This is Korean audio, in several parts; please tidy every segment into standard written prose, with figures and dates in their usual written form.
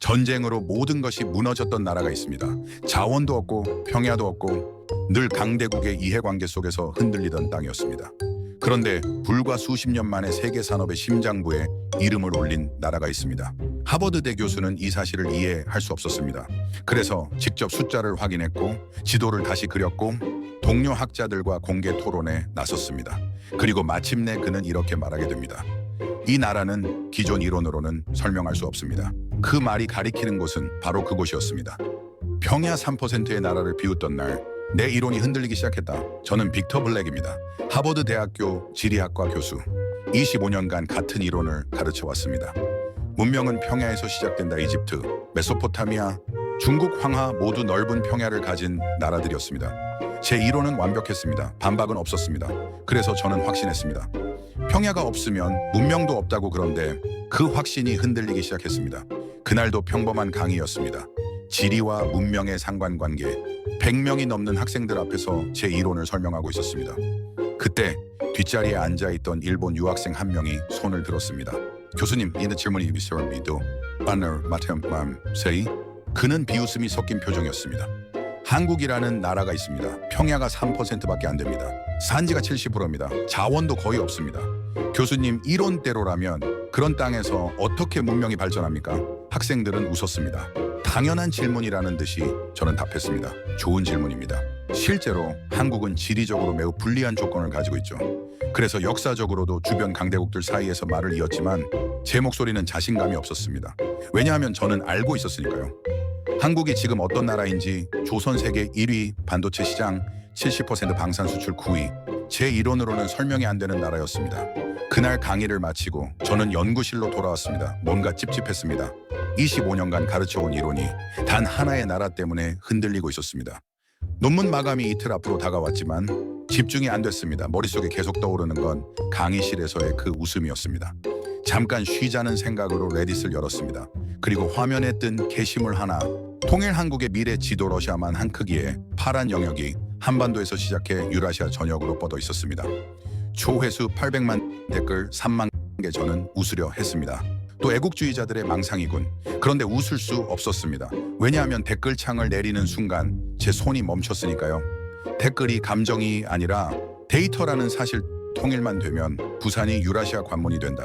전쟁으로 모든 것이 무너졌던 나라가 있습니다. 자원도 없고 평야도 없고 늘 강대국의 이해관계 속에서 흔들리던 땅이었습니다. 그런데 불과 수십 년 만에 세계 산업의 심장부에 이름을 올린 나라가 있습니다. 하버드대 교수는 이 사실을 이해할 수 없었습니다. 그래서 직접 숫자를 확인했고 지도를 다시 그렸고 동료 학자들과 공개 토론에 나섰습니다. 그리고 마침내 그는 이렇게 말하게 됩니다. 이 나라는 기존 이론으로는 설명할 수 없습니다. 그 말이 가리키는 곳은 바로 그곳이었습니다. 평야 3%의 나라를 비웃던 날 내 이론이 흔들리기 시작했다. 저는 빅터 블랙입니다. 하버드 대학교 지리학과 교수. 25년간 같은 이론을 가르쳐 왔습니다. 문명은 평야에서 시작된다. 이집트, 메소포타미아, 중국 황하 모두 넓은 평야를 가진 나라들이었습니다. 제 이론은 완벽했습니다. 반박은 없었습니다. 그래서 저는 확신했습니다. 평야가 없으면 문명도 없다고. 그런데 그 확신이 흔들리기 시작했습니다. 그날도 평범한 강의였습니다. 지리와 문명의 상관관계, 100명이 넘는 학생들 앞에서 제 이론을 설명하고 있었습니다. 그때 뒷자리에 앉아있던 일본 유학생 한 명이 손을 들었습니다. 교수님, 이는 질문이 있습니다. 오늘 마태맘세이. 그는 비웃음이 섞인 표정이었습니다. 한국이라는 나라가 있습니다. 평야가 3%밖에 안 됩니다. 산지가 70%입니다. 자원도 거의 없습니다. 교수님, 이론대로라면 그런 땅에서 어떻게 문명이 발전합니까? 학생들은 웃었습니다. 당연한 질문이라는 듯이 저는 답했습니다. 좋은 질문입니다. 실제로 한국은 지리적으로 매우 불리한 조건을 가지고 있죠. 그래서 역사적으로도 주변 강대국들 사이에서 말을 이었지만 제 목소리는 자신감이 없었습니다. 왜냐하면 저는 알고 있었으니까요. 한국이 지금 어떤 나라인지 조선 세계 1위, 반도체 시장 70% 방산 수출 9위. 제 이론으로는 설명이 안 되는 나라였습니다. 그날 강의를 마치고 저는 연구실로 돌아왔습니다. 뭔가 찝찝했습니다. 25년간 가르쳐온 이론이 단 하나의 나라 때문에 흔들리고 있었습니다. 논문 마감이 이틀 앞으로 다가왔지만 집중이 안 됐습니다. 머릿속에 계속 떠오르는 건 강의실에서의 그 웃음이었습니다. 잠깐 쉬자는 생각으로 레딧을 열었습니다. 그리고 화면에 뜬 게시물 하나. 통일 한국의 미래 지도 러시아만 한 크기의 파란 영역이 한반도에서 시작해 유라시아 전역으로 뻗어 있었습니다. 조회수 800만, 댓글 3만 개. 저는 웃으려 했습니다. 또 애국주의자들의 망상이군. 그런데 웃을 수 없었습니다. 왜냐하면 댓글창을 내리는 순간 제 손이 멈췄으니까요. 댓글이 감정이 아니라 데이터라는 사실. 통일만 되면 부산이 유라시아 관문이 된다.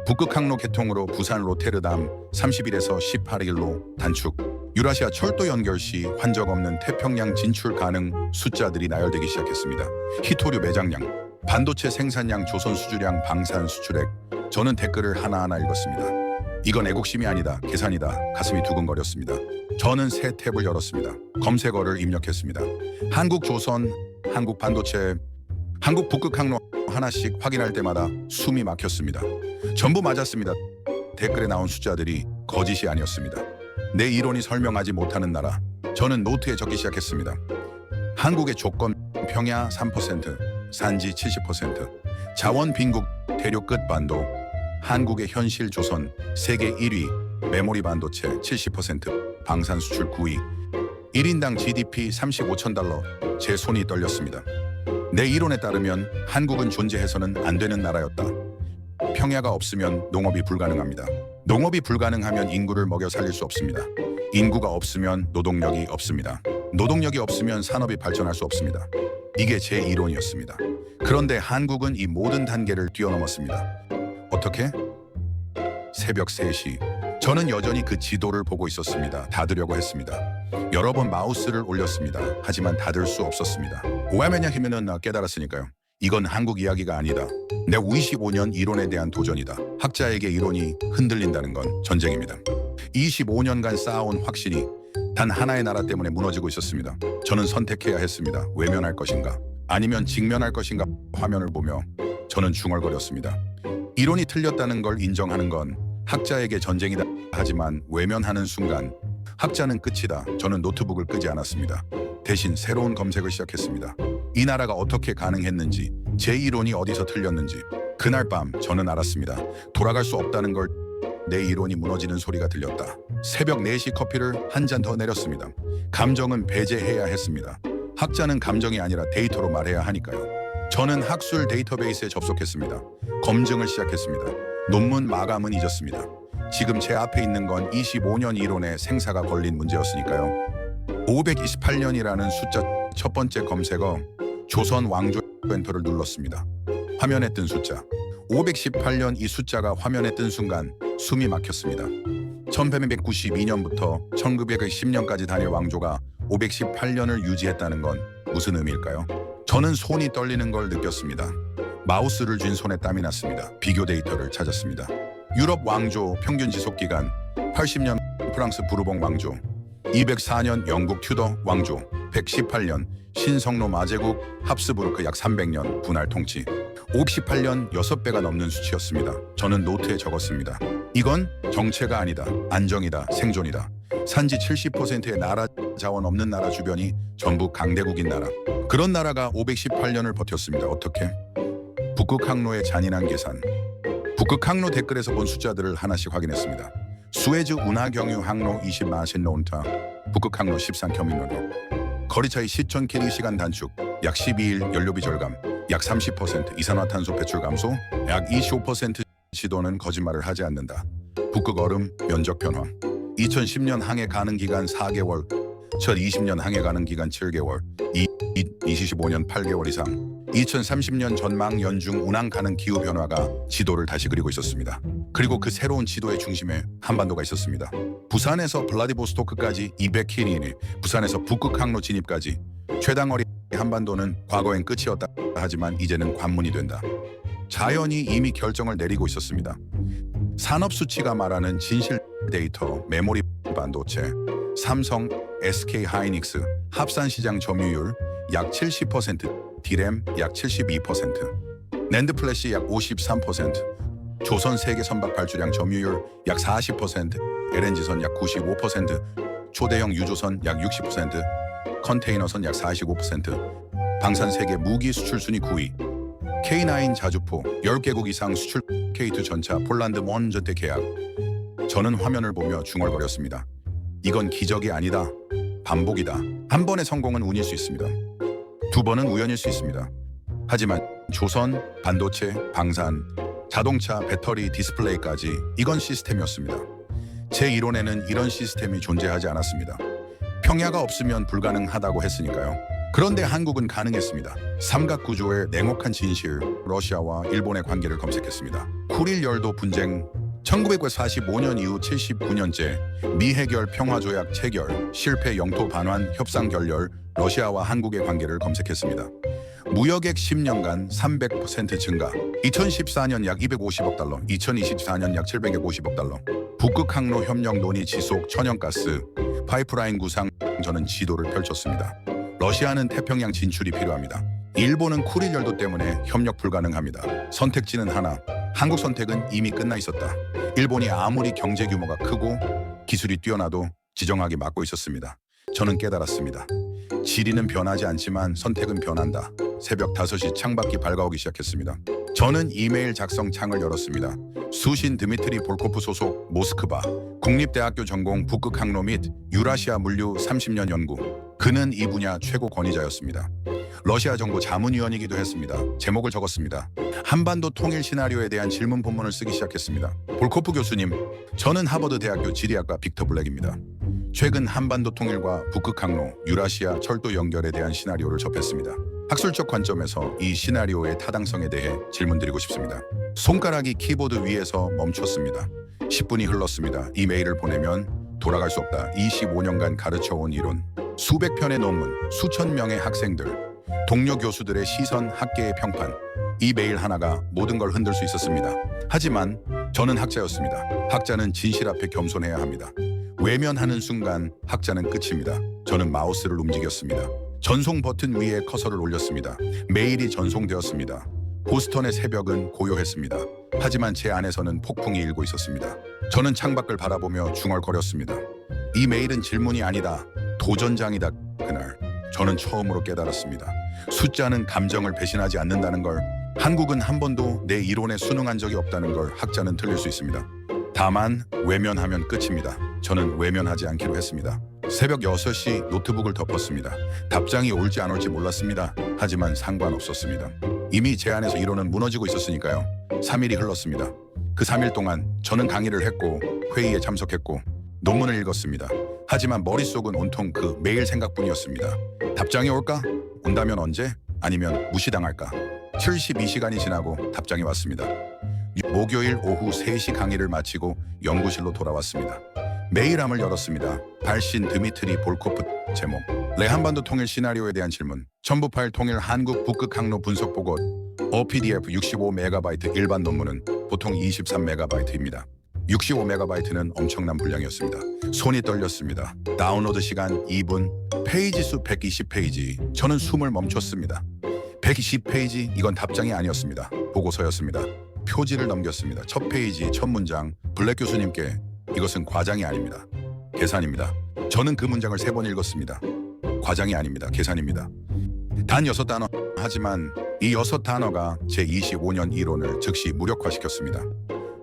북극 항로 개통으로 부산 로테르담 30일에서 18일로 단축. 유라시아 철도 연결 시 환적 없는 태평양 진출 가능. 숫자들이 나열되기 시작했습니다. 희토류 매장량, 반도체 생산량, 조선 수주량, 방산 수출액. 저는 댓글을 하나하나 읽었습니다. 이건 애국심이 아니다. 계산이다. 가슴이 두근거렸습니다. 저는 새 탭을 열었습니다. 검색어를 입력했습니다. 한국 조선, 한국 반도체, 한국 북극 항로 하나씩 확인할 때마다 숨이 막혔습니다. 전부 맞았습니다. 댓글에 나온 숫자들이 거짓이 아니었습니다. 내 이론이 설명하지 못하는 나라. 저는 노트에 적기 시작했습니다. 한국의 조건 평야 3%, 산지 70%, 자원 빈국 대륙 끝반도, 한국의 현실 조선 세계 1위, 메모리 반도체 70%, 방산 수출 9위, 1인당 GDP 35천 달러. 제 손이 떨렸습니다. 내 이론에 따르면 한국은 존재해서는 안 되는 나라였다. 평야가 없으면 농업이 불가능합니다. 농업이 불가능하면 인구를 먹여 살릴 수 없습니다. 인구가 없으면 노동력이 없습니다. 노동력이 없으면 산업이 발전할 수 없습니다. 이게 제 이론이었습니다. 그런데 한국은 이 모든 단계를 뛰어넘었습니다. 어떻게? 새벽 3시. 저는 여전히 그 지도를 보고 있었습니다. 닫으려고 했습니다. 여러 번 마우스를 올렸습니다. 하지만 닫을 수 없었습니다. 왜냐하면 깨달았으니까요. 이건 한국 이야기가 아니다. 내 25년 이론에 대한 도전이다. 학자에게 이론이 흔들린다는 건 전쟁입니다. 25년간 쌓아온 확신이 단 하나의 나라 때문에 무너지고 있었습니다. 저는 선택해야 했습니다. 외면할 것인가? 아니면 직면할 것인가? 화면을 보며 저는 중얼거렸습니다. 이론이 틀렸다는 걸 인정하는 건 학자에게 전쟁이다. 하지만 외면하는 순간 학자는 끝이다. 저는 노트북을 끄지 않았습니다. 대신 새로운 검색을 시작했습니다. 이 나라가 어떻게 가능했는지, 제 이론이 어디서 틀렸는지. 그날 밤 저는 알았습니다. 돌아갈 수 없다는 걸. 내 이론이 무너지는 소리가 들렸다. 새벽 4시 커피를 한 잔 더 내렸습니다. 감정은 배제해야 했습니다. 학자는 감정이 아니라 데이터로 말해야 하니까요. 저는 학술 데이터베이스에 접속했습니다. 검증을 시작했습니다. 논문 마감은 잊었습니다. 지금 제 앞에 있는 건 25년 이론의 생사가 걸린 문제였으니까요. 528년이라는 숫자 첫 번째 검색어 조선 왕조 엔터를 눌렀습니다. 화면에 뜬 숫자 518년, 이 숫자가 화면에 뜬 순간 숨이 막혔습니다. 1192년부터 1910년까지 단일 왕조가 518년을 유지했다는 건 무슨 의미일까요? 저는 손이 떨리는 걸 느꼈습니다. 마우스를 쥔 손에 땀이 났습니다. 비교 데이터를 찾았습니다. 유럽 왕조 평균 지속 기간 80년, 프랑스 부르봉 왕조 204년, 영국 튜더 왕조 118년, 신성로 마제국 합스부르크 약 300년 분할 통치 58년 6배가 넘는 수치였습니다. 저는 노트에 적었습니다. 이건 정체가 아니다. 안정이다. 생존이다. 산지 70%의 나라 자원 없는 나라 주변이 전부 강대국인 나라. 그런 나라가 518년을 버텼습니다. 어떻게? 북극 항로의 잔인한 계산. 북극 항로 댓글에서 본 숫자들을 하나씩 확인했습니다. 수에즈 운하 경유 항로 20마신 노운타, 북극 항로 13km. 거리 차이 시천 킬리 시간 단축, 약 12일 연료비 절감, 약 30% 이산화탄소 배출 감소, 약 25% 지도는 거짓말을 하지 않는다. 북극 얼음 면적 변화. 2010년 항해 가능 기간 4개월, 2020년 항해 가능 기간 7개월, 2025년 8개월 이상. 2030년 전망 연중 운항 가능 기후 변화가 지도를 다시 그리고 있었습니다. 그리고 그 새로운 지도의 중심에 한반도가 있었습니다. 부산에서 블라디보스토크까지 200km, 부산에서 북극 항로 진입까지 최당거리 한반도는 과거엔 끝이었다 하지만 이제는 관문이 된다. 자연이 이미 결정을 내리고 있었습니다. 산업 수치가 말하는 진실 데이터, 메모리 반도체, 삼성, SK 하이닉스 합산 시장 점유율 약 70%, 디램 약 72%, 낸드 플래시 약 53%, 조선 세계 선박 발주량 점유율 약 40%, LNG선 약 95%, 초대형 유조선 약 60%, 컨테이너선 약 45%, 방산 세계 무기 수출 순위 9위, K9 자주포 10개국 이상 수출, K2 전차 폴란드 원전대 계약. 저는 화면을 보며 중얼거렸습니다. 이건 기적이 아니다. 반복이다. 한 번의 성공은 운일 수 있습니다. 두 번은 우연일 수 있습니다. 하지만 조선, 반도체, 방산, 자동차, 배터리, 디스플레이까지 이건 시스템이었습니다. 제 이론에는 이런 시스템이 존재하지 않았습니다. 평야가 없으면 불가능하다고 했으니까요. 그런데 한국은 가능했습니다. 삼각구조의 냉혹한 진실, 러시아와 일본의 관계를 검색했습니다. 쿠릴 열도 분쟁, 1945년 이후 79년째 미해결 평화조약 체결, 실패 영토 반환 협상 결렬, 러시아와 한국의 관계를 검색했습니다. 무역액 10년간 300% 증가, 2014년 약 250억 달러, 2024년 약 750억 달러, 북극 항로 협력 논의 지속, 천연가스, 파이프라인 구상. 저는 지도를 펼쳤습니다. 러시아는 태평양 진출이 필요합니다. 일본은 쿠릴 열도 때문에 협력 불가능합니다. 선택지는 하나, 한국 선택은 이미 끝나 있었다. 일본이 아무리 경제 규모가 크고 기술이 뛰어나도 지정학이 막고 있었습니다. 저는 깨달았습니다. 지리는 변하지 않지만 선택은 변한다. 새벽 5시 창밖이 밝아오기 시작했습니다. 저는 이메일 작성 창을 열었습니다. 수신 드미트리 볼코프 소속 모스크바 국립대학교 전공 북극 항로 및 유라시아 물류 30년 연구. 그는 이 분야 최고 권위자였습니다. 러시아 정부 자문위원이기도 했습니다. 제목을 적었습니다. 한반도 통일 시나리오에 대한 질문 본문을 쓰기 시작했습니다. 볼코프 교수님, 저는 하버드 대학교 지리학과 빅터 블랙입니다. 최근 한반도 통일과 북극 항로, 유라시아 철도 연결에 대한 시나리오를 접했습니다. 학술적 관점에서 이 시나리오의 타당성에 대해 질문드리고 싶습니다. 손가락이 키보드 위에서 멈췄습니다. 10분이 흘렀습니다. 이 메일을 보내면 돌아갈 수 없다. 25년간 가르쳐온 이론, 수백 편의 논문, 수천 명의 학생들, 동료 교수들의 시선, 학계의 평판. 이 메일 하나가 모든 걸 흔들 수 있었습니다. 하지만 저는 학자였습니다. 학자는 진실 앞에 겸손해야 합니다. 외면하는 순간 학자는 끝입니다. 저는 마우스를 움직였습니다. 전송 버튼 위에 커서를 올렸습니다. 메일이 전송되었습니다. 보스턴의 새벽은 고요했습니다. 하지만 제 안에서는 폭풍이 일고 있었습니다. 저는 창밖을 바라보며 중얼거렸습니다. 이 메일은 질문이 아니다. 도전장이다. 그날 저는 처음으로 깨달았습니다. 숫자는 감정을 배신하지 않는다는 걸, 한국은 한 번도 내 이론에 순응한 적이 없다는 걸 학자는 틀릴 수 있습니다. 다만 외면하면 끝입니다. 저는 외면하지 않기로 했습니다. 새벽 6시 노트북을 덮었습니다. 답장이 올지 안 올지 몰랐습니다. 하지만 상관없었습니다. 이미 제 안에서 이론은 무너지고 있었으니까요. 3일이 흘렀습니다. 그 3일 동안 저는 강의를 했고 회의에 참석했고 논문을 읽었습니다. 하지만 머릿속은 온통 그 매일 생각뿐이었습니다. 답장이 올까? 온다면 언제? 아니면 무시당할까? 72시간이 지나고 답장이 왔습니다. 목요일 오후 3시 강의를 마치고 연구실로 돌아왔습니다. 메일함을 열었습니다. 발신 드미트리 볼코프 제목 한반도 통일 시나리오에 대한 질문 첨부 파일 통일 한국 북극 항로 분석 보고 OPDF 65MB 일반 논문은 보통 23MB입니다. 65MB는 엄청난 분량이었습니다. 손이 떨렸습니다. 다운로드 시간 2분, 페이지 수 120페이지. 저는 숨을 멈췄습니다. 120페이지, 이건 답장이 아니었습니다. 보고서였습니다. 표지를 넘겼습니다. 첫 페이지, 첫 문장. 블랙 교수님께 이것은 과장이 아닙니다. 계산입니다. 저는 그 문장을 3번 읽었습니다. 과장이 아닙니다. 계산입니다. 단 6단어. 하지만 이 6단어가 제 25년 이론을 즉시 무력화시켰습니다.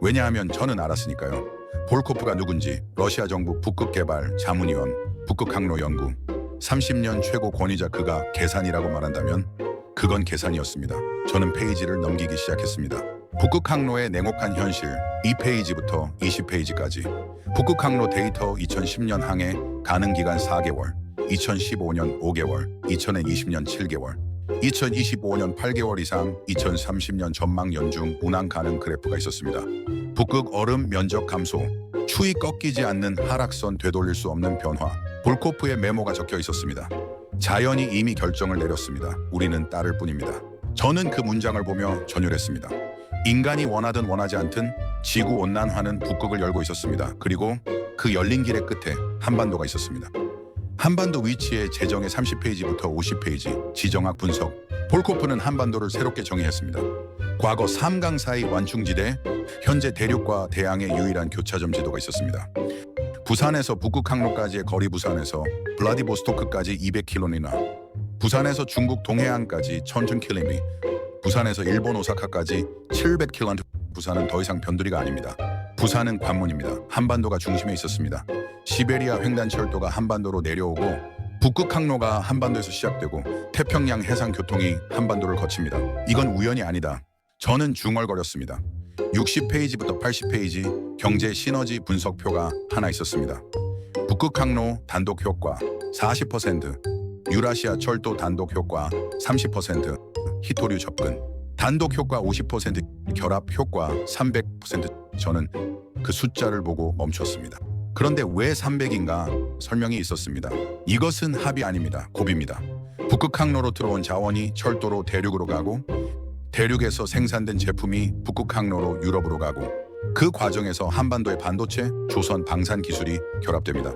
왜냐하면 저는 알았으니까요. 볼코프가 누군지, 러시아 정부 북극 개발 자문위원, 북극 항로 연구, 30년 최고 권위자 그가 계산이라고 말한다면 그건 계산이었습니다. 저는 페이지를 넘기기 시작했습니다. 북극 항로의 냉혹한 현실 2페이지부터 20페이지까지 북극 항로 데이터 2010년 항해 가능 기간 4개월, 2015년 5개월, 2020년 7개월, 2025년 8개월 이상, 2030년 전망 연중 운항 가능 그래프가 있었습니다. 북극 얼음 면적 감소, 추위 꺾이지 않는 하락선 되돌릴 수 없는 변화, 볼코프의 메모가 적혀 있었습니다. 자연이 이미 결정을 내렸습니다. 우리는 따를 뿐입니다. 저는 그 문장을 보며 전율했습니다. 인간이 원하든 원하지 않든 지구 온난화는 북극을 열고 있었습니다. 그리고 그 열린 길의 끝에 한반도가 있었습니다. 한반도 위치의 재정의 30페이지부터 50페이지 지정학 분석. 볼코프는 한반도를 새롭게 정의했습니다. 과거 3강 사이 완충지대, 현재 대륙과 대양의 유일한 교차점 지도가 있었습니다. 부산에서 북극 항로까지의 거리, 부산에서 블라디보스토크까지 200km나, 부산에서 중국 동해안까지 1000km, 부산에서 일본 오사카까지 700km. 부산은 더 이상 변두리가 아닙니다. 부산은 관문입니다. 한반도가 중심에 있었습니다. 시베리아 횡단철도가 한반도로 내려오고 북극 항로가 한반도에서 시작되고 태평양 해상 교통이 한반도를 거칩니다. 이건 우연이 아니다. 저는 중얼거렸습니다. 60페이지부터 80페이지 경제 시너지 분석표가 하나 있었습니다. 북극 항로 단독 효과 40%, 유라시아 철도 단독 효과 30%, 히토류 접근 단독 효과 50%, 결합 효과 300%. 저는 그 숫자를 보고 멈췄습니다. 그런데 왜 300인가? 설명이 있었습니다. 이것은 합이 아닙니다. 곱입니다. 북극 항로로 들어온 자원이 철도로 대륙으로 가고 대륙에서 생산된 제품이 북극 항로로 유럽으로 가고 그 과정에서 한반도의 반도체, 조선 방산 기술이 결합됩니다.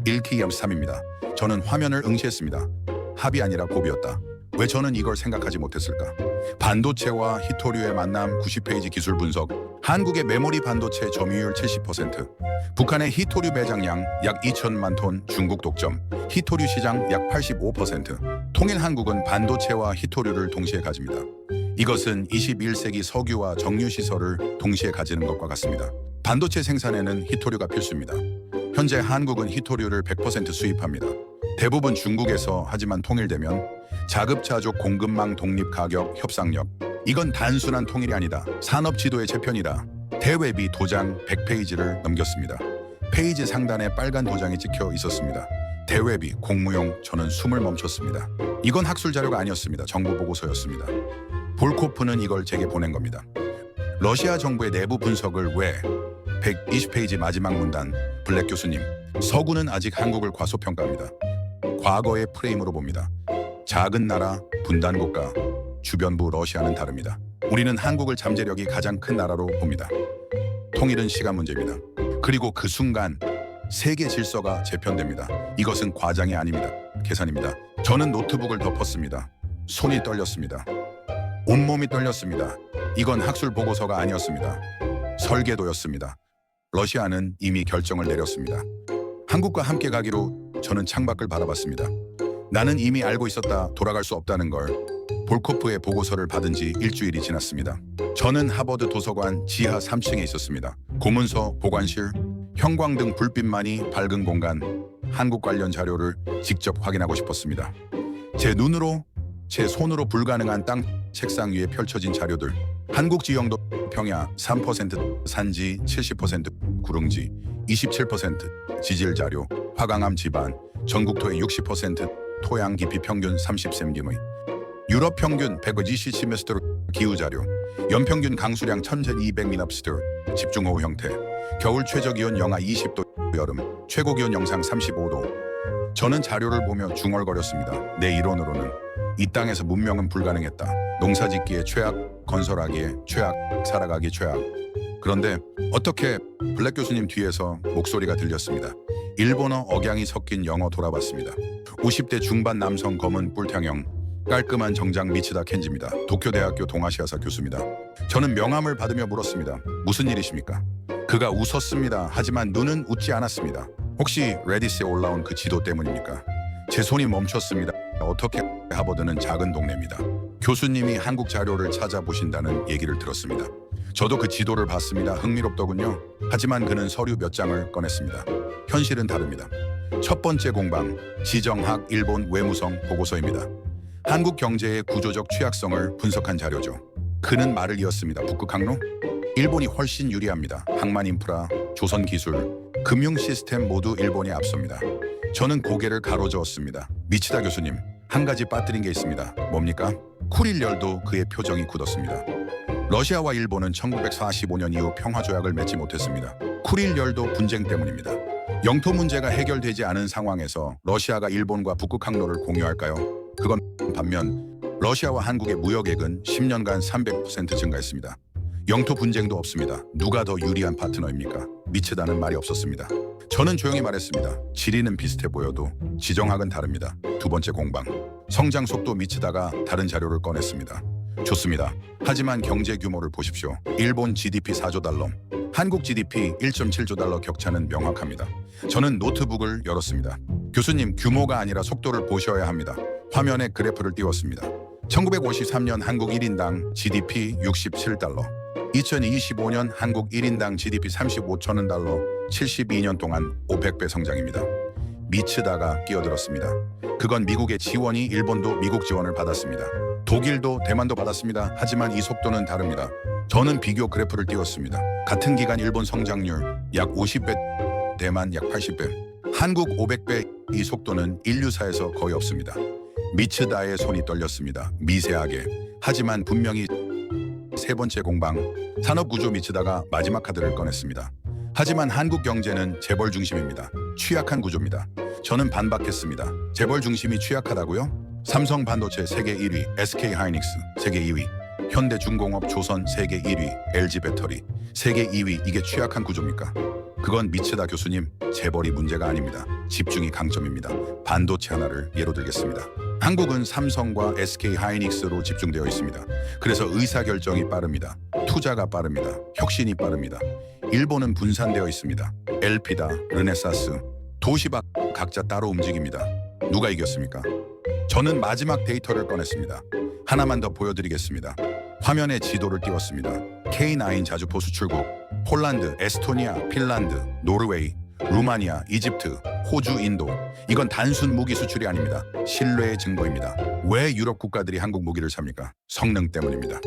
1키 3입니다. 저는 화면을 응시했습니다. 합이 아니라 곱이었다. 왜 저는 이걸 생각하지 못했을까? 반도체와 히토류의 만남 90페이지 기술 분석. 한국의 메모리 반도체 점유율 70%, 북한의 히토류 매장량 약 2천만 톤, 중국 독점, 히토류 시장 약 85%. 통일 한국은 반도체와 히토류를 동시에 가집니다. 이것은 21세기 석유와 정유 시설을 동시에 가지는 것과 같습니다. 반도체 생산에는 히토류가 필수입니다. 현재 한국은 히토류를 100% 수입합니다. 대부분 중국에서. 하지만 통일되면 자급자족 공급망 독립 가격 협상력. 이건 단순한 통일이 아니다. 산업 지도의 재편이다. 대외비 도장 100페이지를 넘겼습니다. 페이지 상단에 빨간 도장이 찍혀 있었습니다. 대외비 공무용. 저는 숨을 멈췄습니다. 이건 학술 자료가 아니었습니다. 정부 보고서였습니다. 볼코프는 이걸 제게 보낸 겁니다. 러시아 정부의 내부 분석을 왜? 120페이지 마지막 문단. 블랙 교수님, 서구는 아직 한국을 과소평가합니다. 과거의 프레임으로 봅니다. 작은 나라, 분단 국가, 주변부 러시아는 다릅니다. 우리는 한국을 잠재력이 가장 큰 나라로 봅니다. 통일은 시간 문제입니다. 그리고 그 순간 세계 질서가 재편됩니다. 이것은 과장이 아닙니다. 계산입니다. 저는 노트북을 덮었습니다. 손이 떨렸습니다. 온몸이 떨렸습니다. 이건 학술 보고서가 아니었습니다. 설계도였습니다. 러시아는 이미 결정을 내렸습니다. 한국과 함께 가기로. 저는 창밖을 바라봤습니다. 나는 이미 알고 있었다. 돌아갈 수 없다는 걸. 볼코프의 보고서를 받은 지 일주일이 지났습니다. 저는 하버드 도서관 지하 3층에 있었습니다. 고문서, 보관실, 형광등 불빛만이 밝은 공간. 한국 관련 자료를 직접 확인하고 싶었습니다. 제 눈으로, 제 손으로 불가능한 땅 책상 위에 펼쳐진 자료들. 한국 지형도 평야 3%, 산지 70%, 구릉지 27%, 지질 자료, 화강암 지반, 전국토의 60%, 토양 깊이 평균 30cm, 유럽 평균 120cm 기후 자료, 연평균 강수량 1200mm 집중호우 형태, 겨울 최저기온 영하 20도, 여름 최고기온 영상 35도. 저는 자료를 보며 중얼거렸습니다. 내 이론으로는 이 땅에서 문명은 불가능했다. 농사짓기에 최악, 건설하기에 최악, 살아가기 최악. 그런데 어떻게 블랙 교수님 뒤에서 목소리가 들렸습니다. 일본어 억양이 섞인 영어 돌아봤습니다. 50대 중반 남성 검은 뿔탕형, 깔끔한 정장 미치다 켄지입니다. 도쿄대학교 동아시아사 교수입니다. 저는 명함을 받으며 물었습니다. 무슨 일이십니까? 그가 웃었습니다. 하지만 눈은 웃지 않았습니다. 혹시 레디스에 올라온 그 지도 때문입니까? 제 손이 멈췄습니다. 어떻게 하버드는 작은 동네입니다. 교수님이 한국 자료를 찾아보신다는 얘기를 들었습니다. 저도 그 지도를 봤습니다. 흥미롭더군요. 하지만 그는 서류 몇 장을 꺼냈습니다. 현실은 다릅니다. 첫 번째 공방, 지정학 일본 외무성 보고서입니다. 한국 경제의 구조적 취약성을 분석한 자료죠. 그는 말을 이었습니다. 북극 항로? 일본이 훨씬 유리합니다. 항만 인프라, 조선 기술, 금융 시스템 모두 일본이 앞섭니다. 저는 고개를 가로저었습니다. 미치다 교수님, 한 가지 빠뜨린 게 있습니다. 뭡니까? 쿠릴열도 그의 표정이 굳었습니다. 러시아와 일본은 1945년 이후 평화조약을 맺지 못했습니다. 쿠릴열도 분쟁 때문입니다. 영토 문제가 해결되지 않은 상황에서 러시아가 일본과 북극 항로를 공유할까요? 그건 반면 러시아와 한국의 무역액은 10년간 300% 증가했습니다. 영토 분쟁도 없습니다. 누가 더 유리한 파트너입니까? 미치다는 말이 없었습니다. 저는 조용히 말했습니다. 지리는 비슷해 보여도 지정학은 다릅니다. 두 번째 공방, 성장 속도 미치다가 다른 자료를 꺼냈습니다. 좋습니다. 하지만 경제 규모를 보십시오. 일본 GDP 4조 달러, 한국 GDP 1.7조 달러 격차는 명확합니다. 저는 노트북을 열었습니다. 교수님, 규모가 아니라 속도를 보셔야 합니다. 화면에 그래프를 띄웠습니다. 1953년 한국 1인당 GDP 67달러, 2025년 한국 1인당 GDP 35천원 달러, 72년 동안 500배 성장입니다. 미치다가 끼어들었습니다. 그건 미국의 지원이 일본도 미국 지원을 받았습니다. 독일도 대만도 받았습니다. 하지만 이 속도는 다릅니다. 저는 비교 그래프를 띄웠습니다. 같은 기간 일본 성장률 약 50배, 대만 약 80배, 한국 500배. 이 속도는 인류사에서 거의 없습니다. 미치다의 손이 떨렸습니다. 미세하게. 하지만 분명히 세 번째 공방, 산업구조 미치다가 마지막 카드를 꺼냈습니다. 하지만 한국 경제는 재벌 중심입니다. 취약한 구조입니다. 저는 반박했습니다. 재벌 중심이 취약하다고요? 삼성 반도체 세계 1위, SK 하이닉스 세계 2위, 현대중공업 조선 세계 1위, LG 배터리 세계 2위. 이게 취약한 구조입니까? 그건 미치다 교수님, 재벌이 문제가 아닙니다. 집중이 강점입니다. 반도체 하나를 예로 들겠습니다. 한국은 삼성과 SK 하이닉스로 집중되어 있습니다. 그래서 의사결정이 빠릅니다. 투자가 빠릅니다. 혁신이 빠릅니다. 일본은 분산되어 있습니다. LP다, 르네사스, 도시박 각자 따로 움직입니다. 누가 이겼습니까? 저는 마지막 데이터를 꺼냈습니다. 하나만 더 보여드리겠습니다. 화면에 지도를 띄웠습니다. K9 자주포 수출국, 폴란드, 에스토니아, 핀란드, 노르웨이, 루마니아, 이집트, 호주, 인도. 이건 단순 무기 수출이 아닙니다. 신뢰의 증거입니다. 왜 유럽 국가들이 한국 무기를 삽니까? 성능 때문입니다.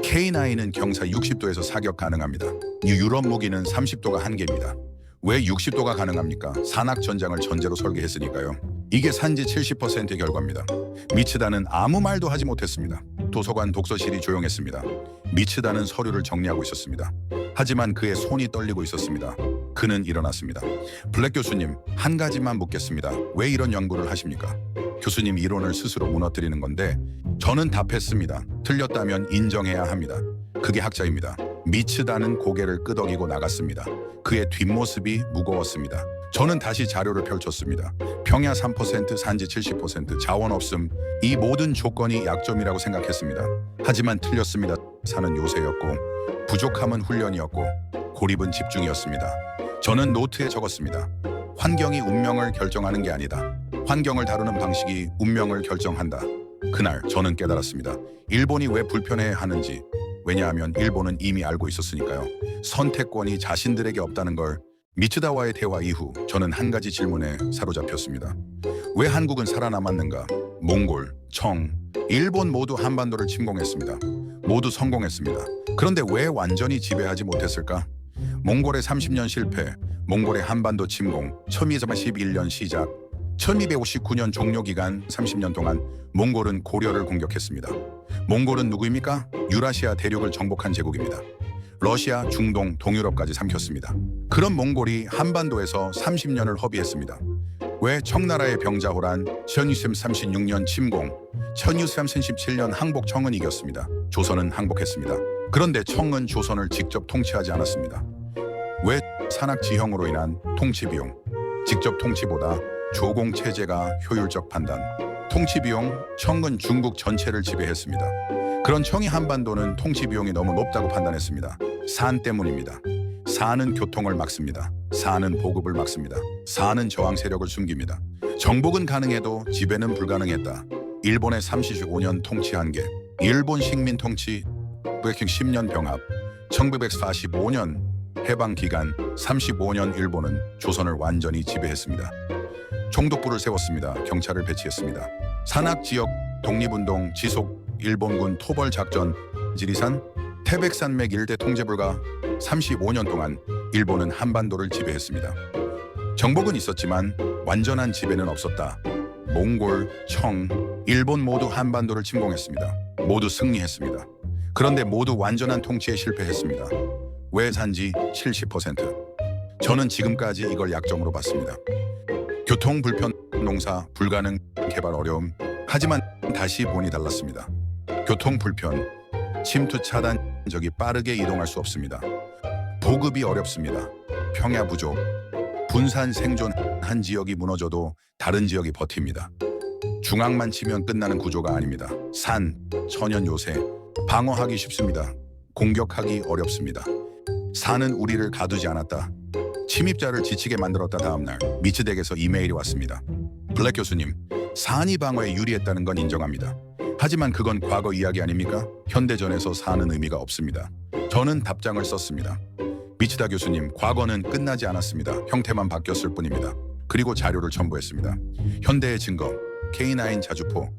K9은 경사 60도에서 사격 가능합니다. 유럽 무기는 30도가 한계입니다. 왜 60도가 가능합니까? 산악 전장을 전제로 설계했으니까요. 이게 산지 70%의 결과입니다. 미치다는 아무 말도 하지 못했습니다. 도서관 독서실이 조용했습니다. 미치다는 서류를 정리하고 있었습니다. 하지만 그의 손이 떨리고 있었습니다. 그는 일어났습니다. 블랙 교수님, 한 가지만 묻겠습니다. 왜 이런 연구를 하십니까? 교수님 이론을 스스로 무너뜨리는 건데 저는 답했습니다. 틀렸다면 인정해야 합니다. 그게 학자입니다. 미치다는 고개를 끄덕이고 나갔습니다. 그의 뒷모습이 무거웠습니다. 저는 다시 자료를 펼쳤습니다. 평야 3%, 산지 70%, 자원 없음. 이 모든 조건이 약점이라고 생각했습니다. 하지만 틀렸습니다. 사는 요새였고, 부족함은 훈련이었고, 고립은 집중이었습니다. 저는 노트에 적었습니다. 환경이 운명을 결정하는 게 아니다. 환경을 다루는 방식이 운명을 결정한다. 그날 저는 깨달았습니다. 일본이 왜 불편해하는지. 왜냐하면 일본은 이미 알고 있었으니까요. 선택권이 자신들에게 없다는 걸. 미치다와의 대화 이후 저는 한 가지 질문에 사로잡혔습니다. 왜 한국은 살아남았는가? 몽골, 청, 일본 모두 한반도를 침공했습니다. 모두 성공했습니다. 그런데 왜 완전히 지배하지 못했을까? 몽골의 30년 실패, 몽골의 한반도 침공, 1241년 시작, 1259년 종료 기간 30년 동안 몽골은 고려를 공격했습니다. 몽골은 누구입니까? 유라시아 대륙을 정복한 제국입니다. 러시아, 중동, 동유럽까지 삼켰습니다. 그런 몽골이 한반도에서 30년을 허비했습니다. 왜? 청나라의 병자호란, 1236년 침공, 1237년 항복 청은 이겼습니다. 조선은 항복했습니다. 그런데 청은 조선을 직접 통치하지 않았습니다. 왜? 산악지형으로 인한 통치 비용, 직접 통치보다 조공 체제가 효율적 판단. 통치 비용, 청은 중국 전체를 지배했습니다. 그런 청이 한반도는 통치 비용이 너무 높다고 판단했습니다. 산 때문입니다. 산은 교통을 막습니다. 산은 보급을 막습니다. 산은 저항 세력을 숨깁니다. 정복은 가능해도 지배는 불가능했다. 일본의 35년 통치 한계, 일본 식민 통치, 910년 병합, 1945년 해방 기간 35년 일본은 조선을 완전히 지배했습니다. 총독부를 세웠습니다. 경찰을 배치했습니다. 산악 지역 독립운동 지속, 일본군 토벌 작전, 지리산, 태백산맥 일대 통제 불가. 35년 동안 일본은 한반도를 지배했습니다. 정복은 있었지만 완전한 지배는 없었다. 몽골, 청, 일본 모두 한반도를 침공했습니다. 모두 승리했습니다. 그런데 모두 완전한 통치에 실패했습니다. 왜 산지 70%. 저는 지금까지 이걸 약점으로 봤습니다. 교통 불편, 농사 불가능, 개발 어려움. 하지만 다시 본이 달랐습니다. 교통 불편, 침투 차단, 적이 빠르게 이동할 수 없습니다. 보급이 어렵습니다. 평야 부족, 분산 생존. 한 지역이 무너져도 다른 지역이 버팁니다. 중앙만 치면 끝나는 구조가 아닙니다. 산, 천연 요새, 방어하기 쉽습니다. 공격하기 어렵습니다. 산은 우리를 가두지 않았다. 침입자를 지치게 만들었다. 다음날 미츠덱에서 이메일이 왔습니다. 블랙 교수님, 산이 방어에 유리했다는 건 인정합니다. 하지만 그건 과거 이야기 아닙니까? 현대전에서 산은 의미가 없습니다. 저는 답장을 썼습니다. 미치다 교수님, 과거는 끝나지 않았습니다. 형태만 바뀌었을 뿐입니다. 그리고 자료를 첨부했습니다. 현대의 증거, K9 자주포,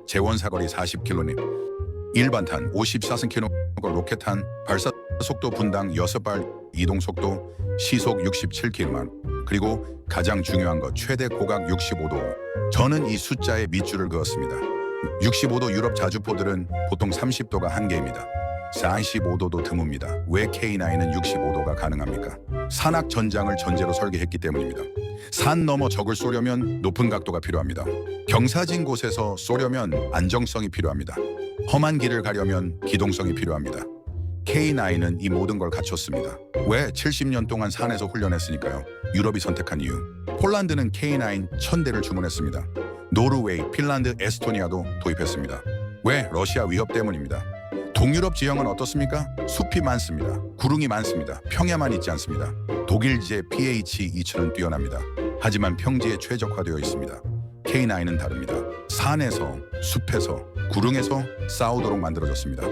재원 사거리 40km, 일반탄 54km, 로켓탄, 발사 속도 분당 6발, 이동 속도 시속 67km, 그리고 가장 중요한 것, 최대 고각 65도. 저는 이 숫자에 밑줄을 그었습니다. 65도 유럽 자주포들은 보통 30도가 한계입니다. 45도도 드뭅니다. 왜 K9은 65도가 가능합니까? 산악 전장을 전제로 설계했기 때문입니다. 산 너머 적을 쏘려면 높은 각도가 필요합니다. 경사진 곳에서 쏘려면 안정성이 필요합니다. 험한 길을 가려면 기동성이 필요합니다. K9은 이 모든 걸 갖췄습니다. 왜? 70년 동안 산에서 훈련했으니까요. 유럽이 선택한 이유. 폴란드는 K9 1000대를 주문했습니다. 노르웨이, 핀란드, 에스토니아도 도입했습니다. 왜? 러시아 위협 때문입니다. 동유럽 지형은 어떻습니까? 숲이 많습니다. 구릉이 많습니다. 평야만 있지 않습니다. 독일제 pH 2천은 뛰어납니다. 하지만 평지에 최적화되어 있습니다. K9은 다릅니다. 산에서, 숲에서, 구릉에서 싸우도록 만들어졌습니다.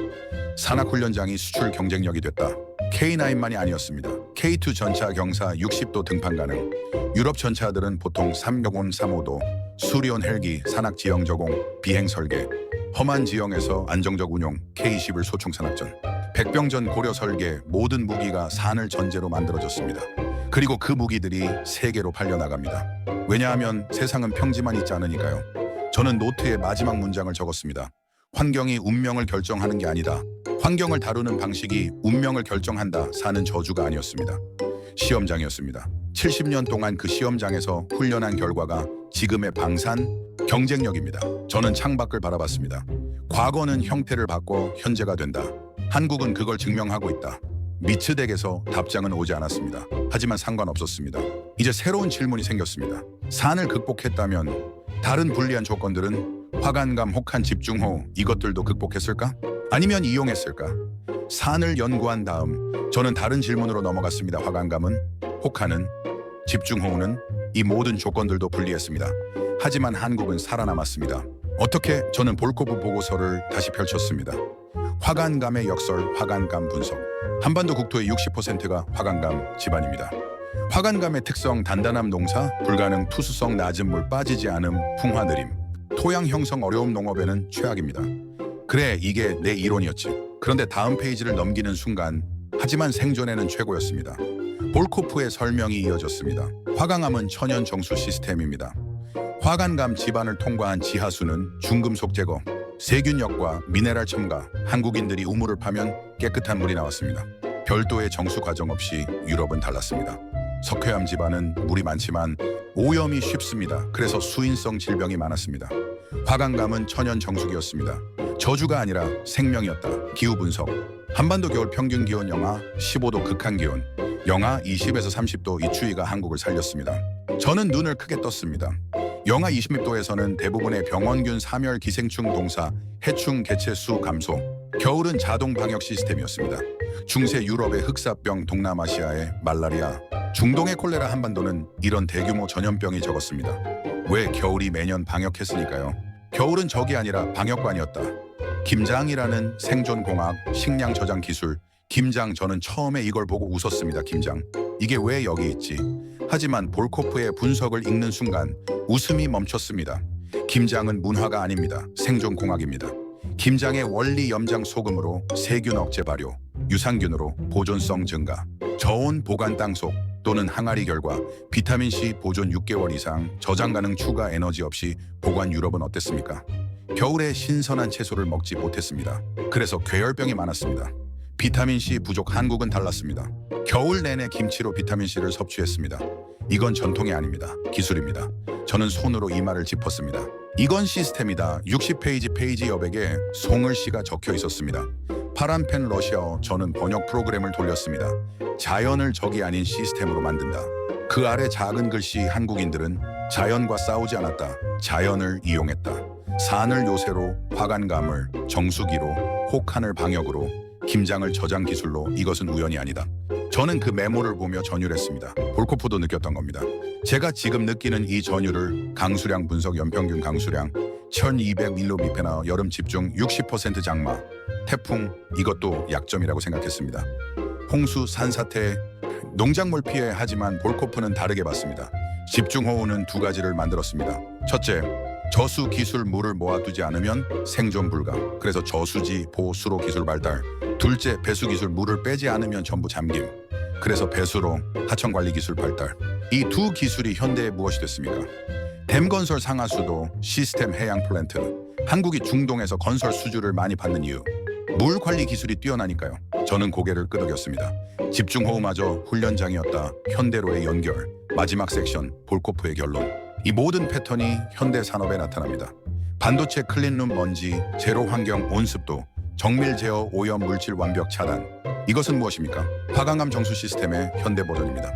산악훈련장이 수출 경쟁력이 됐다. K9만이 아니었습니다. K2 전차 경사 60도 등판 가능. 유럽 전차들은 보통 300온 3호도, 수리온 헬기, 산악 지형 적용, 비행 설계, 험한 지형에서 안정적 운용, K21 소총 산악전, 백병전 고려 설계, 모든 무기가 산을 전제로 만들어졌습니다. 그리고 그 무기들이 세계로 팔려나갑니다. 왜냐하면 세상은 평지만 있지 않으니까요. 저는 노트에 마지막 문장을 적었습니다. 환경이 운명을 결정하는 게 아니다. 환경을 다루는 방식이 운명을 결정한다. 산은 저주가 아니었습니다. 시험장이었습니다. 70년 동안 그 시험장에서 훈련한 결과가 지금의 방산, 경쟁력입니다. 저는 창밖을 바라봤습니다. 과거는 형태를 바꿔 현재가 된다. 한국은 그걸 증명하고 있다. 미츠덱에서 답장은 오지 않았습니다. 하지만 상관없었습니다. 이제 새로운 질문이 생겼습니다. 산을 극복했다면 다른 불리한 조건들은 화간감, 혹한, 집중호우 이것들도 극복했을까? 아니면 이용했을까? 산을 연구한 다음 저는 다른 질문으로 넘어갔습니다. 화간감은, 혹한은, 집중호우는 이 모든 조건들도 분리했습니다. 하지만 한국은 살아남았습니다. 어떻게? 저는 볼코브 보고서를 다시 펼쳤습니다. 화간감의 역설, 화간감 분석. 한반도 국토의 60%가 화간감 집안입니다. 화간감의 특성, 단단함 농사, 불가능, 투수성 낮은 물, 빠지지 않음, 풍화 느림. 토양 형성 어려움 농업에는 최악입니다. 그래, 이게 내 이론이었지. 그런데 다음 페이지를 넘기는 순간 하지만 생존에는 최고였습니다. 볼코프의 설명이 이어졌습니다. 화강암은 천연 정수 시스템입니다. 화강암 지반을 통과한 지하수는 중금속 제거, 세균력과 미네랄 첨가, 한국인들이 우물을 파면 깨끗한 물이 나왔습니다. 별도의 정수 과정 없이 유럽은 달랐습니다. 석회암 지반은 물이 많지만 오염이 쉽습니다. 그래서 수인성 질병이 많았습니다. 화강암은 천연 정수기였습니다. 저주가 아니라 생명이었다. 기후 분석. 한반도 겨울 평균 기온 영하 15도 극한 기온, 영하 20에서 30도 이 추위가 한국을 살렸습니다. 저는 눈을 크게 떴습니다. 영하 20도에서는 대부분의 병원균 사멸 기생충 동사, 해충 개체 수 감소. 겨울은 자동 방역 시스템이었습니다. 중세 유럽의 흑사병, 동남아시아의 말라리아, 중동의 콜레라, 한반도는 이런 대규모 전염병이 적었습니다. 왜? 겨울이 매년 방역했으니까요. 겨울은 적이 아니라 방역관이었다. 김장이라는 생존공학, 식량 저장 기술. 김장, 저는 처음에 이걸 보고 웃었습니다. 김장. 이게 왜 여기 있지? 하지만 볼코프의 분석을 읽는 순간 웃음이 멈췄습니다. 김장은 문화가 아닙니다. 생존공학입니다. 김장의 원리 염장 소금으로 세균 억제 발효, 유산균으로 보존성 증가, 저온 보관 땅속 또는 항아리 결과 비타민C 보존 6개월 이상, 저장 가능 추가 에너지 없이 보관. 유럽은 어땠습니까? 겨울에 신선한 채소를 먹지 못했습니다. 그래서 괴혈병이 많았습니다. 비타민C 부족. 한국은 달랐습니다. 겨울 내내 김치로 비타민C를 섭취했습니다. 이건 전통이 아닙니다. 기술입니다. 저는 손으로 이 말을 짚었습니다. 이건 시스템이다. 60페이지 여백에 송을씨가 적혀 있었습니다. 파란 펜 러시아어. 저는 번역 프로그램을 돌렸습니다. 자연을 적이 아닌 시스템으로 만든다. 그 아래 작은 글씨. 한국인들은 자연과 싸우지 않았다. 자연을 이용했다. 산을 요새로, 화강암을 정수기로, 혹한을 방역으로, 김장을 저장 기술로. 이것은 우연이 아니다. 저는 그 메모를 보며 전율했습니다. 볼코프도 느꼈던 겁니다. 제가 지금 느끼는 이 전율을 강수량 분석, 연평균 강수량 1200mm, 여름 집중 60% 장마, 태풍, 이것도 약점이라고 생각했습니다. 홍수, 산사태, 농작물 피해. 하지만 볼코프는 다르게 봤습니다. 집중호우는 두 가지를 만들었습니다. 첫째, 저수 기술, 물을 모아두지 않으면 생존 불가. 그래서 저수지 보수로 기술 발달. 둘째, 배수 기술, 물을 빼지 않으면 전부 잠김. 그래서 배수로 하천 관리 기술 발달. 이 두 기술이 현대에 무엇이 됐습니까? 댐 건설, 상하수도, 시스템 해양 플랜트. 한국이 중동에서 건설 수주를 많이 받는 이유, 물 관리 기술이 뛰어나니까요. 저는 고개를 끄덕였습니다. 집중호우마저 훈련장이었다. 현대로의 연결. 마지막 섹션, 볼코프의 결론. 이 모든 패턴이 현대 산업에 나타납니다. 반도체, 클린룸, 먼지, 제로 환경, 온습도, 정밀 제어, 오염 물질 완벽 차단. 이것은 무엇입니까? 화강암 정수 시스템의 현대 버전입니다.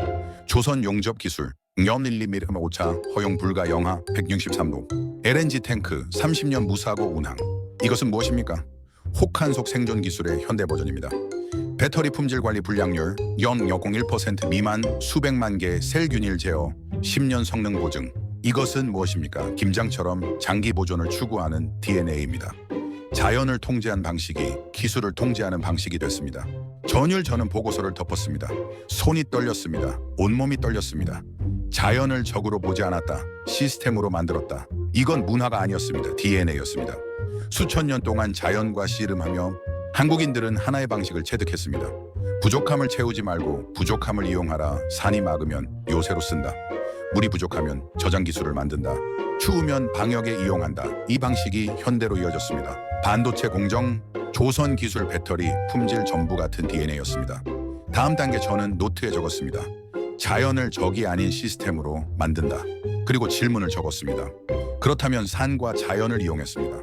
조선 용접 기술, 0mm 오차, 허용 불가, 영하 163도. LNG 탱크, 30년 무사고 운항. 이것은 무엇입니까? 혹한속 생존 기술의 현대 버전입니다. 배터리 품질 관리 불량률 0.01% 미만, 수백만 개 셀균일 제어, 10년 성능 보증. 이것은 무엇입니까? 김장처럼 장기 보존을 추구하는 DNA입니다. 자연을 통제한 방식이 기술을 통제하는 방식이 됐습니다. 전율. 저는 보고서를 덮었습니다. 손이 떨렸습니다. 온몸이 떨렸습니다. 자연을 적으로 보지 않았다. 시스템으로 만들었다. 이건 문화가 아니었습니다. DNA였습니다. 수천 년 동안 자연과 씨름하며 한국인들은 하나의 방식을 체득했습니다. 부족함을 채우지 말고 부족함을 이용하라. 산이 막으면 요새로 쓴다. 물이 부족하면 저장 기술을 만든다. 추우면 방역에 이용한다. 이 방식이 현대로 이어졌습니다. 반도체 공정, 조선 기술, 배터리, 품질 전부 같은 DNA였습니다. 다음 단계. 저는 노트에 적었습니다. 자연을 적이 아닌 시스템으로 만든다. 그리고 질문을 적었습니다. 그렇다면 산과 자연을 이용했습니다.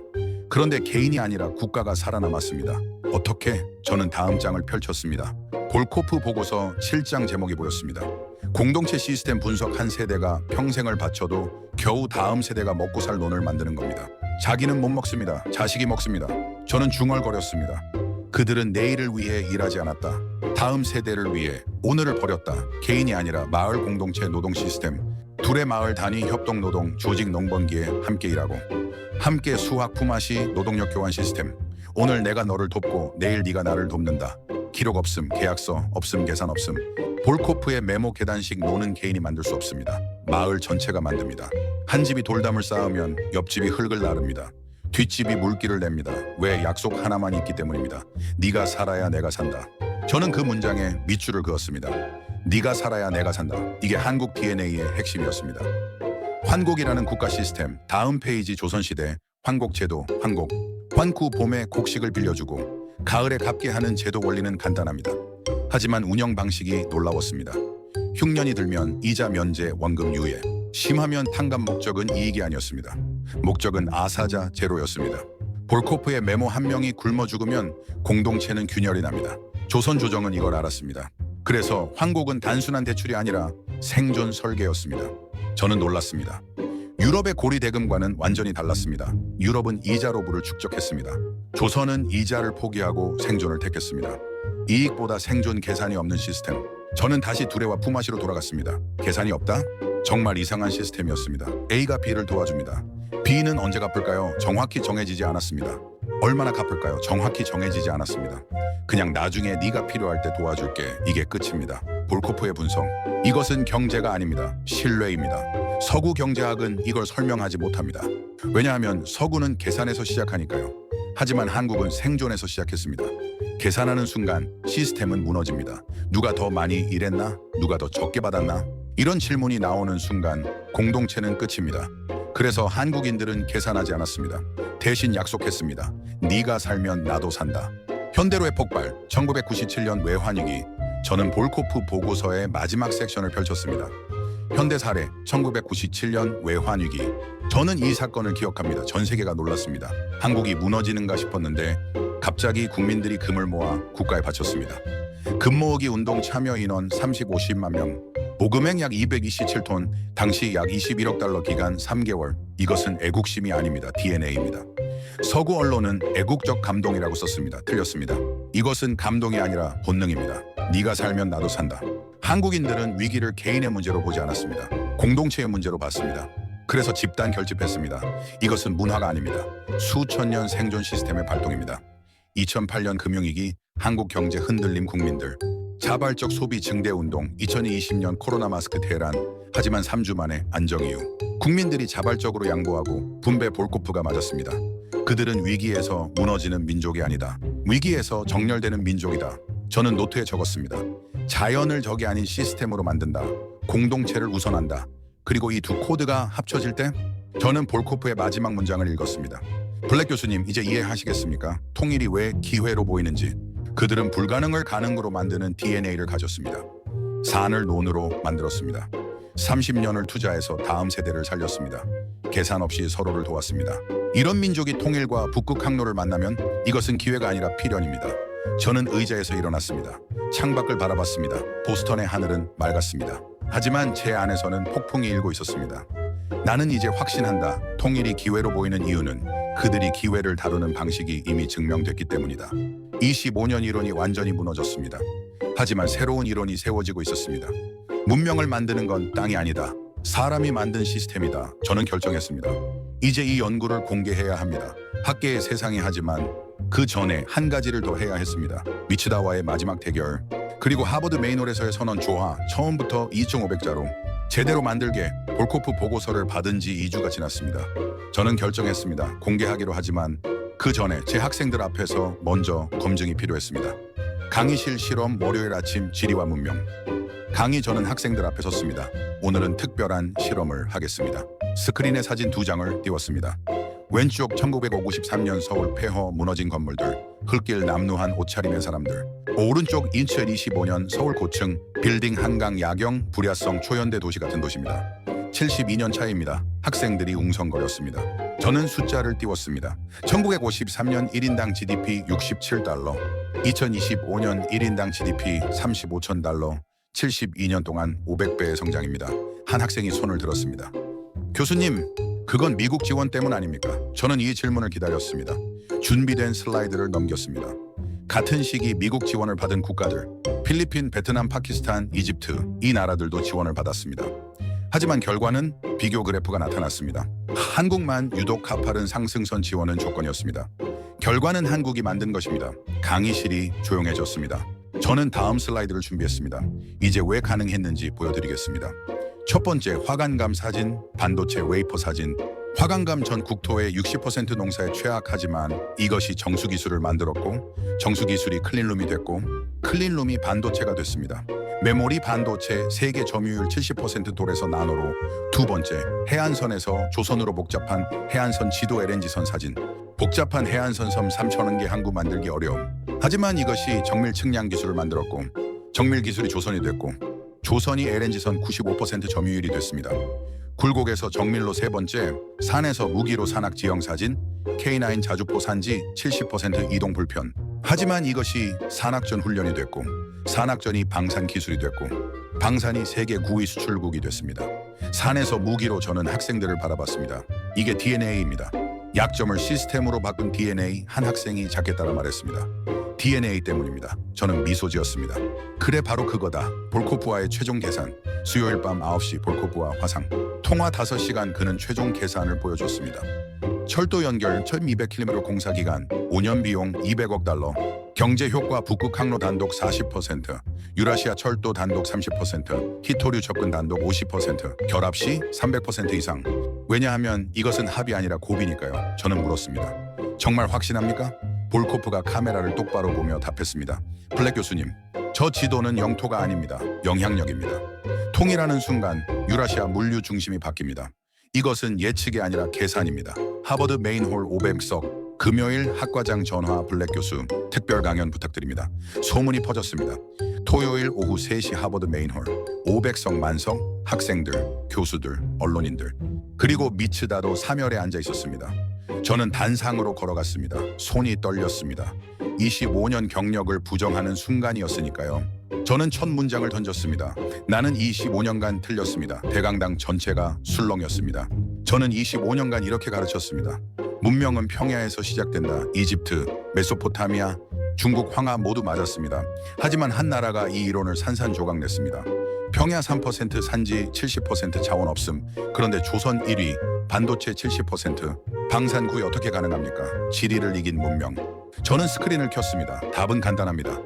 그런데 개인이 아니라 국가가 살아남았습니다. 어떻게? 저는 다음 장을 펼쳤습니다. 볼코프 보고서 7장 제목이 보였습니다. 공동체 시스템 분석. 한 세대가 평생을 바쳐도 겨우 다음 세대가 먹고 살 논을 만드는 겁니다. 자기는 못 먹습니다. 자식이 먹습니다. 저는 중얼거렸습니다. 그들은 내일을 위해 일하지 않았다. 다음 세대를 위해 오늘을 버렸다. 개인이 아니라 마을 공동체 노동 시스템. 둘의 마을 단위 협동 노동, 조직 농번기에 함께 일하고 함께 수학 품앗이 노동력 교환 시스템. 오늘 내가 너를 돕고 내일 네가 나를 돕는다. 기록 없음, 계약서 없음, 계산 없음. 볼코프의 메모 계단식 노는 개인이 만들 수 없습니다. 마을 전체가 만듭니다. 한 집이 돌담을 쌓으면 옆집이 흙을 나릅니다. 뒷집이 물기를 냅니다. 왜? 약속 하나만 있기 때문입니다. 네가 살아야 내가 산다. 저는 그 문장에 밑줄을 그었습니다. 네가 살아야 내가 산다. 이게 한국 DNA의 핵심이었습니다. 환곡이라는 국가 시스템, 다음 페이지 조선시대 환곡제도, 환곡. 환구 봄에 곡식을 빌려주고 가을에 갚게 하는 제도 원리는 간단합니다. 하지만 운영 방식이 놀라웠습니다. 흉년이 들면 이자 면제, 원금 유예. 심하면 탕감. 목적은 이익이 아니었습니다. 목적은 아사자 제로였습니다. 볼코프의 메모 한 명이 굶어 죽으면 공동체는 균열이 납니다. 조선 조정은 이걸 알았습니다. 그래서 환곡은 단순한 대출이 아니라 생존 설계였습니다. 저는 놀랐습니다. 유럽의 고리 대금과는 완전히 달랐습니다. 유럽은 이자로부를 축적했습니다. 조선은 이자를 포기하고 생존을 택했습니다. 이익보다 생존 계산이 없는 시스템. 저는 다시 두레와 품앗이로 돌아갔습니다. 계산이 없다? 정말 이상한 시스템이었습니다. A가 B를 도와줍니다. B는 언제 갚을까요? 정확히 정해지지 않았습니다. 얼마나 갚을까요? 정확히 정해지지 않았습니다. 그냥 나중에 네가 필요할 때 도와줄게. 이게 끝입니다. 볼코프의 분석. 이것은 경제가 아닙니다. 신뢰입니다. 서구 경제학은 이걸 설명하지 못합니다. 왜냐하면 서구는 계산에서 시작하니까요. 하지만 한국은 생존에서 시작했습니다. 계산하는 순간 시스템은 무너집니다. 누가 더 많이 일했나? 누가 더 적게 받았나? 이런 질문이 나오는 순간 공동체는 끝입니다. 그래서 한국인들은 계산하지 않았습니다. 대신 약속했습니다. 네가 살면 나도 산다. 현대로의 폭발, 1997년 외환위기. 저는 볼코프 보고서의 마지막 섹션을 펼쳤습니다. 현대 사례, 1997년 외환위기. 저는 이 사건을 기억합니다. 전 세계가 놀랐습니다. 한국이 무너지는가 싶었는데 갑자기 국민들이 금을 모아 국가에 바쳤습니다. 금 모으기 운동 참여 인원 50만 명. 모금액 약 227톤, 당시 약 21억 달러 기간 3개월. 이것은 애국심이 아닙니다. DNA입니다. 서구 언론은 애국적 감동이라고 썼습니다. 틀렸습니다. 이것은 감동이 아니라 본능입니다. 네가 살면 나도 산다. 한국인들은 위기를 개인의 문제로 보지 않았습니다. 공동체의 문제로 봤습니다. 그래서 집단 결집했습니다. 이것은 문화가 아닙니다. 수천 년 생존 시스템의 발동입니다. 2008년 금융위기, 한국 경제 흔들림, 국민들 자발적 소비 증대 운동, 2020년 코로나 마스크 대란. 하지만 3주 만에 안정 이후 국민들이 자발적으로 양보하고 분배. 볼코프가 맞았습니다. 그들은 위기에서 무너지는 민족이 아니다. 위기에서 정렬되는 민족이다. 저는 노트에 적었습니다. 자연을 적이 아닌 시스템으로 만든다. 공동체를 우선한다. 그리고 이 두 코드가 합쳐질 때 저는 볼코프의 마지막 문장을 읽었습니다. 블랙 교수님, 이제 이해하시겠습니까? 통일이 왜 기회로 보이는지. 그들은 불가능을 가능으로 만드는 DNA를 가졌습니다. 산을 논으로 만들었습니다. 30년을 투자해서 다음 세대를 살렸습니다. 계산 없이 서로를 도왔습니다. 이런 민족이 통일과 북극 항로를 만나면 이것은 기회가 아니라 필연입니다. 저는 의자에서 일어났습니다. 창밖을 바라봤습니다. 보스턴의 하늘은 맑았습니다. 하지만 제 안에서는 폭풍이 일고 있었습니다. 나는 이제 확신한다. 통일이 기회로 보이는 이유는 그들이 기회를 다루는 방식이 이미 증명됐기 때문이다. 25년 이론이 완전히 무너졌습니다. 하지만 새로운 이론이 세워지고 있었습니다. 문명을 만드는 건 땅이 아니다. 사람이 만든 시스템이다. 저는 결정했습니다. 이제 이 연구를 공개해야 합니다. 학계의 세상이. 하지만 그 전에 한 가지를 더 해야 했습니다. 미츠다와의 마지막 대결. 그리고 하버드 메이홀에서의 선언. 조화. 처음부터 2,500자로 제대로 만들게. 볼코프 보고서를 받은 지 2주가 지났습니다. 저는 결정했습니다. 공개하기로. 하지만 그 전에 제 학생들 앞에서 먼저 검증이 필요했습니다. 강의실 실험. 월요일 아침. 지리와 문명. 강의 전은 학생들 앞에 섰습니다. 오늘은 특별한 실험을 하겠습니다. 스크린에 사진 2장을 띄웠습니다. 왼쪽 1953년 서울 폐허 무너진 건물들, 흙길 남루한 옷차림의 사람들. 오른쪽 2025년 서울 고층 빌딩 한강 야경 불야성 초현대 도시 같은 도시입니다. 72년 차이입니다. 학생들이 웅성거렸습니다. 저는 숫자를 띄웠습니다. 1953년 1인당 GDP 67달러, 2025년 1인당 GDP 35천 달러, 72년 동안 500배의 성장입니다. 한 학생이 손을 들었습니다. 교수님, 그건 미국 지원 때문 아닙니까? 저는 이 질문을 기다렸습니다. 준비된 슬라이드를 넘겼습니다. 같은 시기 미국 지원을 받은 국가들, 필리핀, 베트남, 파키스탄, 이집트, 이 나라들도 지원을 받았습니다. 하지만 결과는 비교 그래프가 나타났습니다. 한국만 유독 가파른 상승선 지원은 조건이었습니다. 결과는 한국이 만든 것입니다. 강의실이 조용해졌습니다. 저는 다음 슬라이드를 준비했습니다. 이제 왜 가능했는지 보여드리겠습니다. 첫 번째, 화관감 사진, 반도체 웨이퍼 사진. 화강감 전 국토의 60% 농사에 취약하지만 이것이 정수기술을 만들었고 정수기술이 클린룸이 됐고 클린룸이 반도체가 됐습니다. 메모리 반도체 세계 점유율 70% 돌에서 나노로 두 번째 해안선에서 조선으로 복잡한 해안선 지도 LNG선 사진 복잡한 해안선 섬 3,000개 항구 만들기 어려움. 하지만 이것이 정밀 측량 기술을 만들었고 정밀 기술이 조선이 됐고 조선이 LNG선 95% 점유율이 됐습니다. 굴곡에서 정밀로 세 번째, 산에서 무기로 산악 지형 사진, K9 자주포 산지 70% 이동 불편. 하지만 이것이 산악전 훈련이 됐고 산악전이 방산 기술이 됐고 방산이 세계 9위 수출국이 됐습니다. 산에서 무기로 저는 학생들을 바라봤습니다. 이게 DNA입니다. 약점을 시스템으로 바꾼 DNA 한 학생이 작게 따라 말했습니다. DNA 때문입니다. 저는 미소 지었습니다. 그래 바로 그거다. 볼코프와의 최종 계산. 수요일 밤 9시 볼코프와 화상. 통화 5시간 그는 최종 계산을 보여줬습니다. 철도 연결 1200km 공사 기간 5년 비용 200억 달러. 경제 효과 북극 항로 단독 40%, 유라시아 철도 단독 30%, 히토류 접근 단독 50%, 결합 시 300% 이상. 왜냐하면 이것은 합이 아니라 고비니까요. 저는 물었습니다. 정말 확신합니까? 볼코프가 카메라를 똑바로 보며 답했습니다. 블랙 교수님, 저 지도는 영토가 아닙니다. 영향력입니다. 통일하는 순간 유라시아 물류 중심이 바뀝니다. 이것은 예측이 아니라 계산입니다. 하버드 메인홀 500석 금요일 학과장 전화 블랙 교수 특별 강연 부탁드립니다. 소문이 퍼졌습니다. 토요일 오후 3시 하버드 메인홀 500석 만석 학생들, 교수들, 언론인들 그리고 미츠다도 사멸에 앉아 있었습니다. 저는 단상으로 걸어갔습니다. 손이 떨렸습니다. 25년 경력을 부정하는 순간이었으니까요. 저는 첫 문장을 던졌습니다. 나는 25년간 틀렸습니다. 대강당 전체가 술렁이었습니다. 저는 25년간 이렇게 가르쳤습니다. 문명은 평야에서 시작된다. 이집트, 메소포타미아, 중국 황하 모두 맞았습니다. 하지만 한 나라가 이 이론을 산산조각냈습니다. 평야 3% 산지 70% 자원 없음. 그런데 조선 1위, 반도체 70%, 방산구이 어떻게 가능합니까? 지리를 이긴 문명. 저는 스크린을 켰습니다. 답은 간단합니다.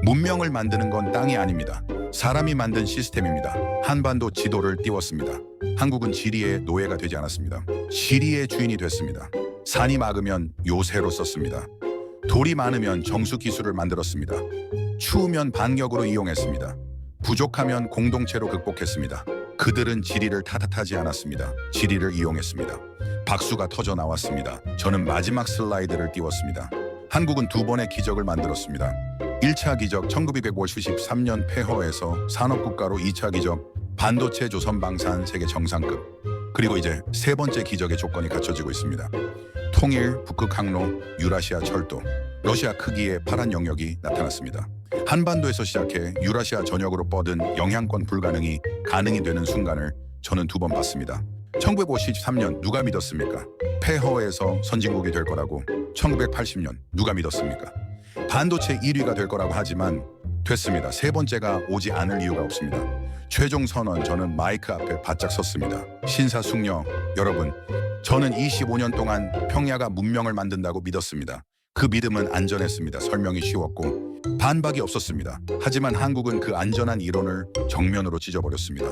문명을 만드는 건 땅이 아닙니다. 사람이 만든 시스템입니다. 한반도 지도를 띄웠습니다. 한국은 지리의 노예가 되지 않았습니다. 지리의 주인이 됐습니다. 산이 막으면 요새로 썼습니다. 돌이 많으면 정수 기술을 만들었습니다. 추우면 반격으로 이용했습니다. 부족하면 공동체로 극복했습니다. 그들은 지리를 탓하지 않았습니다. 지리를 이용했습니다. 박수가 터져 나왔습니다. 저는 마지막 슬라이드를 띄웠습니다. 한국은 두 번의 기적을 만들었습니다. 1차 기적 1953년 폐허에서 산업국가로 2차 기적 반도체 조선 방산 세계 정상급. 그리고 이제 세 번째 기적의 조건이 갖춰지고 있습니다. 통일, 북극 항로, 유라시아 철도, 러시아 크기의 파란 영역이 나타났습니다. 한반도에서 시작해 유라시아 전역으로 뻗은 영향권 불가능이 가능이 되는 순간을 저는 두 번 봤습니다. 1953년 누가 믿었습니까? 폐허에서 선진국이 될 거라고. 1980년 누가 믿었습니까? 반도체 1위가 될 거라고 하지만 됐습니다. 세 번째가 오지 않을 이유가 없습니다. 최종 선언 저는 마이크 앞에 바짝 섰습니다. 신사숙녀 여러분, 저는 25년 동안 평야가 문명을 만든다고 믿었습니다. 그 믿음은 안전했습니다. 설명이 쉬웠고 반박이 없었습니다. 하지만 한국은 그 안전한 이론을 정면으로 찢어버렸습니다.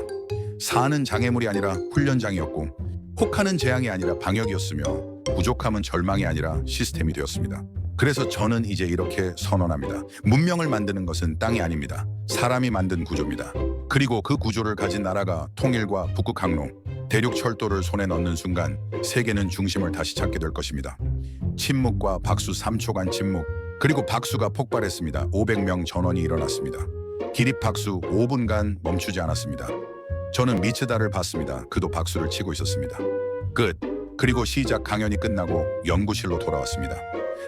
산은 장애물이 아니라 훈련장이었고 혹하는 재앙이 아니라 방역이었으며 부족함은 절망이 아니라 시스템이 되었습니다. 그래서 저는 이제 이렇게 선언합니다. 문명을 만드는 것은 땅이 아닙니다. 사람이 만든 구조입니다. 그리고 그 구조를 가진 나라가 통일과 북극 항로, 대륙 철도를 손에 넣는 순간 세계는 중심을 다시 찾게 될 것입니다. 침묵과 박수 3초간 침묵. 그리고 박수가 폭발했습니다. 500명 전원이 일어났습니다. 기립 박수 5분간 멈추지 않았습니다. 저는 미츠다를 봤습니다. 그도 박수를 치고 있었습니다. 끝. 그리고 시작 강연이 끝나고 연구실로 돌아왔습니다.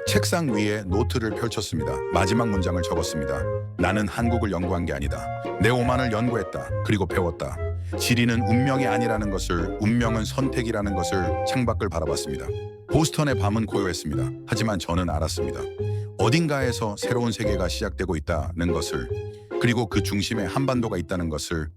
책상 위에 노트를 펼쳤습니다. 마지막 문장을 적었습니다. 나는 한국을 연구한 게 아니다. 내 오만을 연구했다. 그리고 배웠다. 지리는 운명이 아니라는 것을, 운명은 선택이라는 것을 창밖을 바라봤습니다. 보스턴의 밤은 고요했습니다. 하지만 저는 알았습니다. 어딘가에서 새로운 세계가 시작되고 있다는 것을, 그리고 그 중심에 한반도가 있다는 것을